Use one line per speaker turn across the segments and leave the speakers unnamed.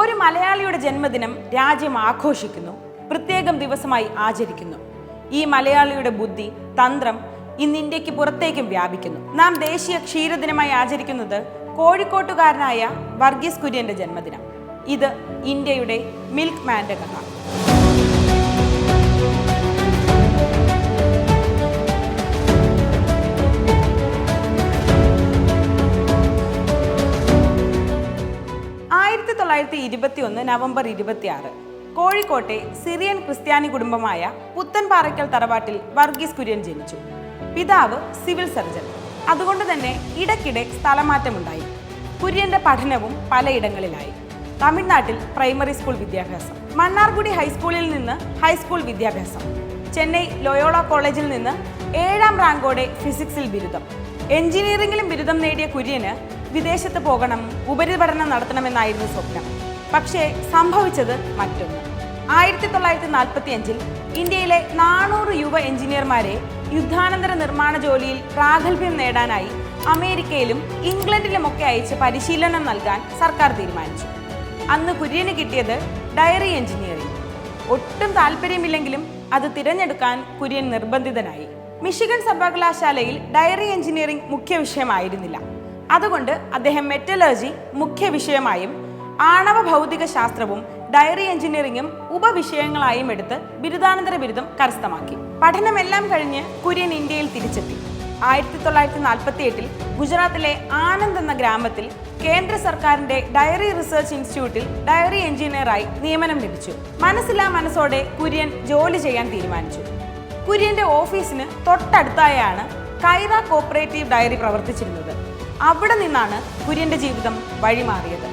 ഒരു മലയാളിയുടെ ജന്മദിനം രാജ്യം ആഘോഷിക്കുന്നു, പ്രത്യേകം ദിവസമായി ആചരിക്കുന്നു. ഈ മലയാളിയുടെ ബുദ്ധി, തന്ത്രം ഇന്ന് ഇന്ത്യക്ക് പുറത്തേക്കും വ്യാപിക്കുന്നു. നാം ദേശീയ ക്ഷീരദിനമായി ആചരിക്കുന്നത് കോഴിക്കോട്ടുകാരനായ വർഗീസ് കുര്യന്റെ ജന്മദിനം. ഇത് ഇന്ത്യയുടെ മിൽക്ക് മാന്റെ കഥ. നവംബർ 26 കോഴിക്കോട്ടെ സിറിയൻ ക്രിസ്ത്യാനി കുടുംബമായ പുത്തൻപാറയ്ക്കൽ തറവാട്ടിൽ വർഗീസ് കുര്യൻ ജനിച്ചു. പിതാവ് സിവിൽ സർജൻ. അതുകൊണ്ട് തന്നെ ഇടയ്ക്കിടെ സ്ഥലമാറ്റമുണ്ടായി. കുര്യന്റെ പഠനവും പലയിടങ്ങളിലായി. തമിഴ്നാട്ടിൽ പ്രൈമറി സ്കൂൾ വിദ്യാഭ്യാസം, മണ്ണാർഗുഡി ഹൈസ്കൂളിൽ നിന്ന് ഹൈസ്കൂൾ വിദ്യാഭ്യാസം, ചെന്നൈ ലോയോള കോളേജിൽ നിന്ന് 7ാം റാങ്കോടെ ഫിസിക്സിൽ ബിരുദം. എഞ്ചിനീയറിംഗിലും ബിരുദം നേടിയ കുര്യന് വിദേശത്ത് പോകണം, ഉപരിപഠനം നടത്തണമെന്നായിരുന്നു സ്വപ്നം. പക്ഷേ സംഭവിച്ചത് മറ്റൊന്ന്. 1945 ഇന്ത്യയിലെ 400 യുവ എഞ്ചിനീയർമാരെ യുദ്ധാനന്തര നിർമ്മാണ ജോലിയിൽ പ്രാഗൽഭ്യം നേടാനായി അമേരിക്കയിലും ഇംഗ്ലണ്ടിലുമൊക്കെ അയച്ച് പരിശീലനം നൽകാൻ സർക്കാർ തീരുമാനിച്ചു. അന്ന് കുര്യന് കിട്ടിയത് ഡയറി എഞ്ചിനീയറിംഗ്. ഒട്ടും താല്പര്യമില്ലെങ്കിലും അത് തിരഞ്ഞെടുക്കാൻ കുര്യൻ നിർബന്ധിതനായി. മിഷിഗൺ സർവകലാശാലയിൽ ഡയറി എഞ്ചിനീയറിംഗ് മുഖ്യ വിഷയമായിരുന്നില്ല. അതുകൊണ്ട് അദ്ദേഹം മെറ്റലർജി മുഖ്യ വിഷയമായും ആണവ ഭൗതിക ശാസ്ത്രവും ഡയറി എഞ്ചിനീയറിംഗും ഉപവിഷയങ്ങളായും എടുത്ത് ബിരുദാനന്തര ബിരുദം കരസ്ഥമാക്കി. പഠനമെല്ലാം കഴിഞ്ഞ് കുര്യൻ ഇന്ത്യയിൽ തിരിച്ചെത്തി. 1948 ഗുജറാത്തിലെ ആനന്ദ് എന്ന ഗ്രാമത്തിൽ കേന്ദ്ര സർക്കാരിന്റെ ഡയറി റിസർച്ച് ഇൻസ്റ്റിറ്റ്യൂട്ടിൽ ഡയറി എഞ്ചിനീയറായി നിയമനം ലഭിച്ചു. മനസ്സില്ലാ മനസ്സോടെ കുര്യൻ ജോലി ചെയ്യാൻ തീരുമാനിച്ചു. കുര്യന്റെ ഓഫീസിന് തൊട്ടടുത്തായാണ് കൈറ കോപ്പറേറ്റീവ് ഡയറി പ്രവർത്തിച്ചിരുന്നത്. അവിടെ നിന്നാണ് കുര്യന്റെ ജീവിതം വഴിമാറിയത്.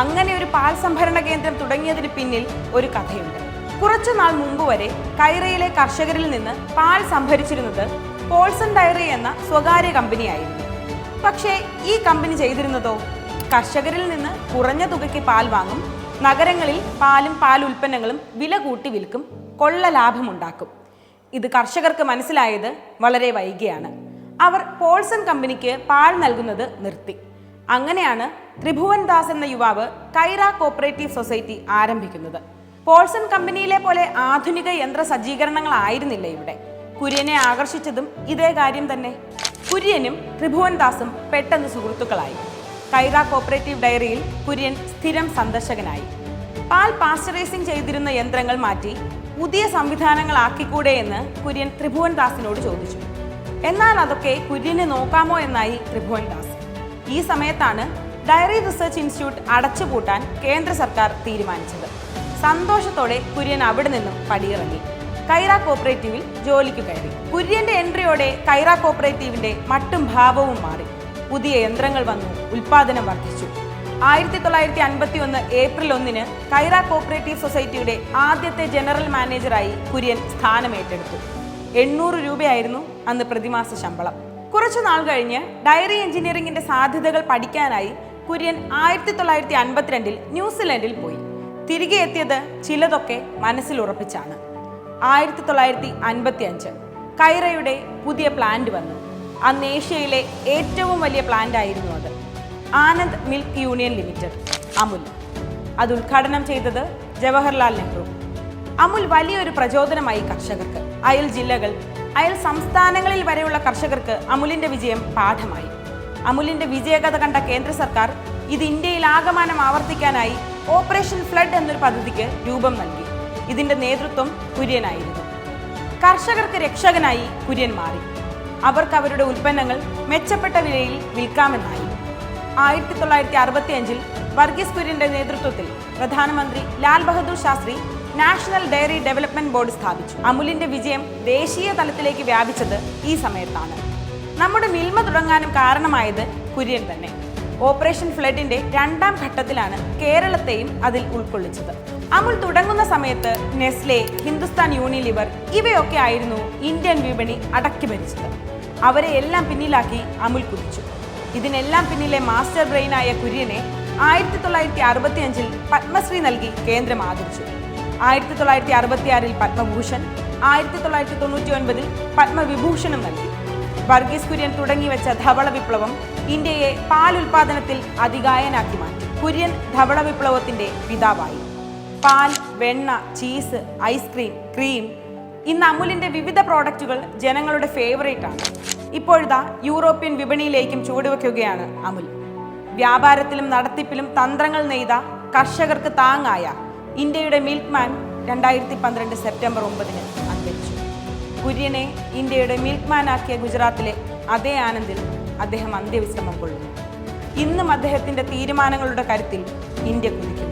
അങ്ങനെ ഒരു പാൽ സംഭരണ കേന്ദ്രം തുടങ്ങിയതിന് പിന്നിൽ ഒരു കഥയുണ്ട്. കുറച്ചുനാൾ മുമ്പ് വരെ കൈറയിലെ കർഷകരിൽ നിന്ന് പാൽ സംഭരിച്ചിരുന്നത് പോൾസൺ ഡയറി എന്ന സ്വകാര്യ കമ്പനിയായിരുന്നു. പക്ഷേ ഈ കമ്പനി ചെയ്തിരുന്നതോ, കർഷകരിൽ നിന്ന് കുറഞ്ഞ തുകയ്ക്ക് പാൽ വാങ്ങും, നഗരങ്ങളിൽ പാലും പാലുൽപ്പന്നങ്ങളും വില കൂട്ടി വിൽക്കും, കൊള്ള ലാഭമുണ്ടാക്കും. ഇത് കർഷകർക്ക് മനസ്സിലായത് വളരെ വൈകിയാണ്. അവർ പോൾസൺ കമ്പനിക്ക് പാൽ നൽകുന്നത് നിർത്തി. അങ്ങനെയാണ് ത്രിഭുവൻ ദാസ് എന്ന യുവാവ് കൈറ കോപ്പറേറ്റീവ് സൊസൈറ്റി ആരംഭിക്കുന്നത്. പോൾസൺ കമ്പനിയിലെ പോലെ ആധുനിക യന്ത്ര സജ്ജീകരണങ്ങളായിരുന്നില്ല ഇവിടെ. കുര്യനെ ആകർഷിച്ചതും ഇതേ കാര്യം തന്നെ. കുര്യനും ത്രിഭുവൻ ദാസും പെട്ടെന്ന് സുഹൃത്തുക്കളായി. കൈറ കോപ്പറേറ്റീവ് ഡയറിയിൽ കുര്യൻ സ്ഥിരം സന്ദർശകനായി. പാൽ പാസ്ചറൈസിംഗ് ചെയ്തിരുന്ന യന്ത്രങ്ങൾ മാറ്റി പുതിയ സംവിധാനങ്ങളാക്കിക്കൂടെ എന്ന് കുര്യൻ ത്രിഭുവൻ ദാസിനോട് ചോദിച്ചു. എന്നാൽ അതൊക്കെ കുര്യന് നോക്കാമോ എന്നായി ത്രിഭുവൻ ദാസ്. ഈ സമയത്താണ് ഡയറി റിസർച്ച് ഇൻസ്റ്റിറ്റ്യൂട്ട് അടച്ചുപൂട്ടാൻ കേന്ദ്ര സർക്കാർ തീരുമാനിച്ചത്. സന്തോഷത്തോടെ കുര്യൻ അവിടെ നിന്നും പടിയിറങ്ങി കൈറ കോപ്പറേറ്റീവിൽ ജോലിക്ക് കയറി. കുര്യന്റെ എൻട്രിയോടെ കൈറ കോപ്പറേറ്റീവിന്റെ മട്ടും ഭാവവും മാറി. പുതിയ യന്ത്രങ്ങൾ വന്നു, ഉൽപാദനം വർദ്ധിച്ചു. 1951 ഏപ്രിൽ 1 കൈറ കോപ്പറേറ്റീവ് സൊസൈറ്റിയുടെ ആദ്യത്തെ ജനറൽ മാനേജറായി കുര്യൻ സ്ഥാനമേറ്റെടുത്തു. 800 രൂപയായിരുന്നു അന്ന് പ്രതിമാസ ശമ്പളം. കുറച്ചു നാൾ കഴിഞ്ഞ് ഡയറി എഞ്ചിനീയറിംഗിന്റെ സാധ്യതകൾ പഠിക്കാനായി കുര്യൻ 1952 ന്യൂസിലൻഡിൽ പോയി. തിരികെ എത്തിയത് ചിലതൊക്കെ മനസ്സിൽ ഉറപ്പിച്ചാണ്. 1955 കൈറയുടെ പുതിയ പ്ലാന്റ് വന്നു. അന്ന് ഏഷ്യയിലെ ഏറ്റവും വലിയ പ്ലാന്റ് ആയിരുന്നു അത്. Anand milk union limited, Amul. അത് ഉദ്ഘാടനം ചെയ്തത് ജവഹർലാൽ നെഹ്റു. അമുൽ വലിയൊരു പ്രചോദനമായി കർഷകർക്ക്. അയൽ ജില്ലകൾ, അയൽ സംസ്ഥാനങ്ങളിൽ വരെയുള്ള കർഷകർക്ക് അമുലിന്റെ വിജയം പാഠമായി. അമുലിന്റെ വിജയകഥ കണ്ട കേന്ദ്ര സർക്കാർ ഇത് ഇന്ത്യയിൽ ആകമാനം ആവർത്തിക്കാനായി ഓപ്പറേഷൻ ഫ്ലഡ് എന്നൊരു പദ്ധതിക്ക് രൂപം നൽകി. ഇതിന്റെ നേതൃത്വം കുര്യനായിരുന്നു. കർഷകർക്ക് രക്ഷകനായി കുര്യൻ മാറി. അവർക്ക് അവരുടെ ഉൽപ്പന്നങ്ങൾ മെച്ചപ്പെട്ട വിലയിൽ വിൽക്കാമെന്നായി. 1965 വർഗീസ് കുര്യന്റെ നേതൃത്വത്തിൽ പ്രധാനമന്ത്രി Lal Bahadur Shastri national dairy development board സ്ഥാപിച്ചു. അമുലിന്റെ വിജയം ദേശീയ തലത്തിലേക്ക് വ്യാപിച്ചത് ഈ സമയത്താണ്. നമ്മുടെ മിൽമ തുടങ്ങാനും കാരണമായത് കുര്യൻ തന്നെ. ഓപ്പറേഷൻ ഫ്ലഡിന്റെ 2ാം ഘട്ടത്തിലാണ് കേരളത്തെയും അതിൽ ഉൾക്കൊള്ളിച്ചത്. അമുൽ തുടങ്ങുന്ന സമയത്ത് നെസ്ലെ, ഹിന്ദുസ്ഥാൻ യൂണിലിവർ ഇവയൊക്കെ ആയിരുന്നു ഇന്ത്യൻ വിപണി അടക്കി ഭരിച്ചത്. അവരെ എല്ലാം പിന്നിലാക്കി അമുൽ കുതിച്ചു. ഇതിനെല്ലാം പിന്നിലെ മാസ്റ്റർ ബ്രെയിനായ കുര്യനെ 1965 പത്മശ്രീ നൽകി കേന്ദ്രം ആദരിച്ചു. 1966 പത്മഭൂഷൺ, 1999 പത്മവിഭൂഷണം നൽകി. വർഗീസ് കുര്യൻ തുടങ്ങിവെച്ച ധവള വിപ്ലവം ഇന്ത്യയെ പാൽ ഉൽപാദനത്തിൽ അതികായനാക്കി മാറ്റി. കുര്യൻ ധവള വിപ്ലവത്തിന്റെ പിതാവായി. പാൽ, വെണ്ണ, ചീസ്, ഐസ്ക്രീം, ക്രീം, ഇന്ന് അമുലിന്റെ വിവിധ പ്രോഡക്റ്റുകൾ ജനങ്ങളുടെ ഫേവറേറ്റ് ആണ്. ഇപ്പോഴത്തെ യൂറോപ്യൻ വിപണിയിലേക്കും ചുവടുവെക്കുകയാണ് അമുൽ. വ്യാപാരത്തിലും നടത്തിപ്പിലും തന്ത്രങ്ങൾ നെയ്ത കർഷകർക്ക് താങ്ങായ ഇന്ത്യയുടെ മിൽക്ക്മാൻ 2012 സെപ്റ്റംബർ 9 അന്തരിച്ചു. കുര്യനെ ഇന്ത്യയുടെ മിൽക്ക്മാൻ ആക്കിയ ഗുജറാത്തിലെ അതേ ആനന്ദിൽ അദ്ദേഹം അന്ത്യവിശ്രമം കൊള്ളുന്നു. ഇന്നും അദ്ദേഹത്തിന്റെ തീരുമാനങ്ങളുടെ കരുത്തിൽ ഇന്ത്യ കുതിക്കുന്നു.